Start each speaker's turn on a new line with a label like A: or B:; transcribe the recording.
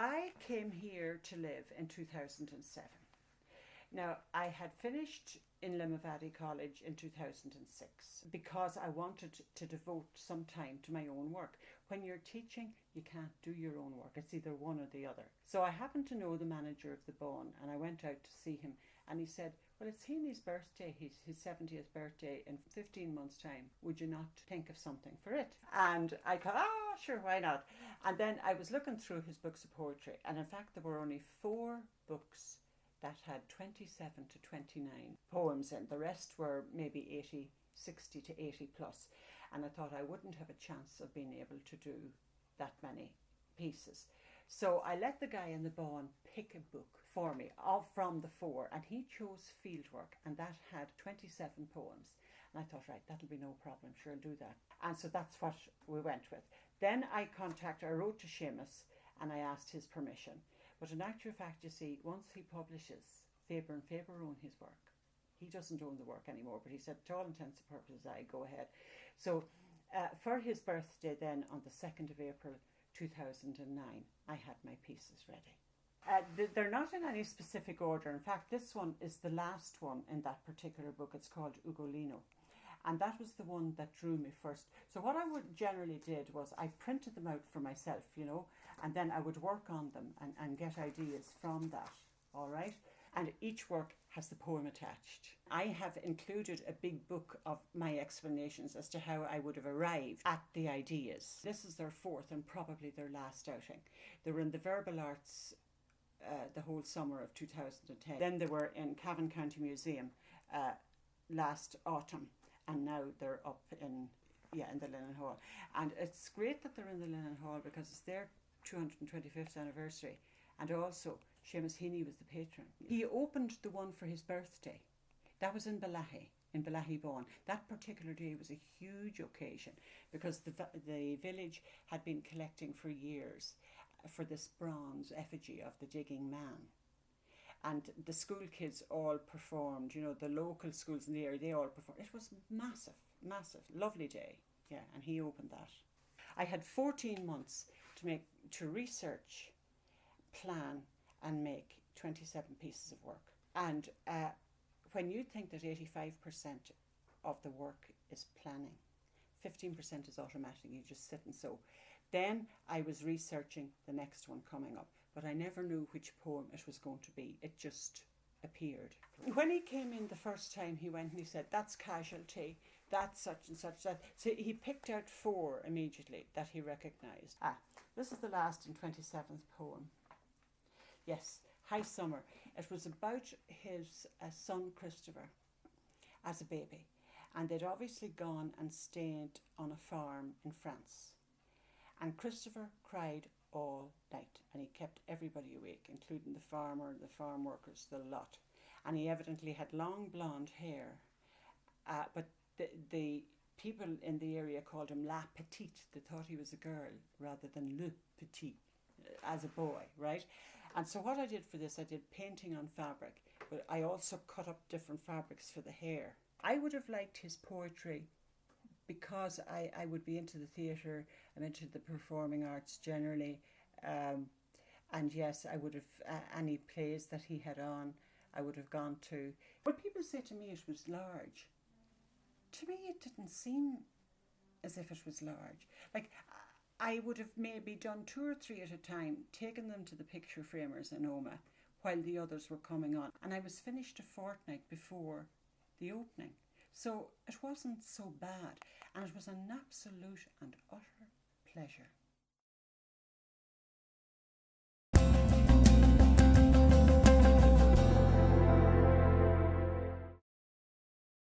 A: I came here to live in 2007. Now, I had finished in Limavady College in 2006 because I wanted to devote some time to my own work. When you're teaching, you can't do your own work. It's either one or the other. So I happened to know the manager of the Bun, and I went out to see him, and he said, well, it's Heaney's birthday, his 70th birthday in 15 months' time. Would you not think of something for it? And I thought, sure, why not? And then I was looking through his books of poetry, and in fact there were only 4 books that had 27 to 29 poems in. The rest were maybe 60 to 80 plus. And I thought I wouldn't have a chance of being able to do that many pieces. So I let the guy in the Bun pick a book for me from the 4, and he chose Fieldwork, and that had 27 poems. And I thought, right, that'll be no problem, sure, I'll do that. And so that's what we went with. Then I wrote to Seamus and I asked his permission. But in actual fact, you see, once he publishes, Faber and Faber own his work. He doesn't own the work anymore, but he said, to all intents and purposes, I go ahead. So for his birthday then, on the 2nd of April 2009, I had my pieces ready. They're not in any specific order. In fact, this one is the last one in that particular book. It's called Ugolino. And that was the one that drew me first. So what I generally did was I printed them out for myself, and then I would work on them and get ideas from that, all right? And each work has the poem attached. I have included a big book of my explanations as to how I would have arrived at the ideas. This is their 4th and probably their last outing. They were in the Verbal Arts the whole summer of 2010. Then they were in Cavan County Museum last autumn. And now they're up in the Linen Hall. And it's great that they're in the Linen Hall because it's their 225th anniversary. And also, Seamus Heaney was the patron. He opened the one for his birthday. That was in Balahi Bun. That particular day was a huge occasion because the village had been collecting for years for this bronze effigy of the digging man. And the school kids all performed, the local schools in the area, they all performed. It was massive, lovely day. Yeah, and he opened that. I had 14 months to research, plan, and make 27 pieces of work. And when you think that 85% of the work is planning, 15% is automatic, you just sit and sew. Then I was researching the next one coming up, but I never knew which poem it was going to be. It just appeared. When he came in the first time, he went and he said, that's Casualty, that's such and such. That. So he picked out 4 immediately that he recognised. This is the last and 27th poem. Yes, High Summer. It was about his son Christopher as a baby. And they'd obviously gone and stayed on a farm in France. And Christopher cried all night, and he kept everybody awake, including the farmer, the farm workers, the lot. And he evidently had long blonde hair, but the people in the area called him La Petite. They thought he was a girl rather than Le Petit, as a boy, right? And so what I did for this, I did painting on fabric, but I also cut up different fabrics for the hair. I would have liked his poetry because I would be into the theatre, I'm into the performing arts generally, and yes, I would have, any plays that he had on, I would have gone to. But people say to me it was large. To me it didn't seem as if it was large. Like, I would have maybe done 2 or 3 at a time, taken them to the picture framers in Omagh while the others were coming on. And I was finished a fortnight before the opening. So it wasn't so bad, and it was an absolute and utter pleasure.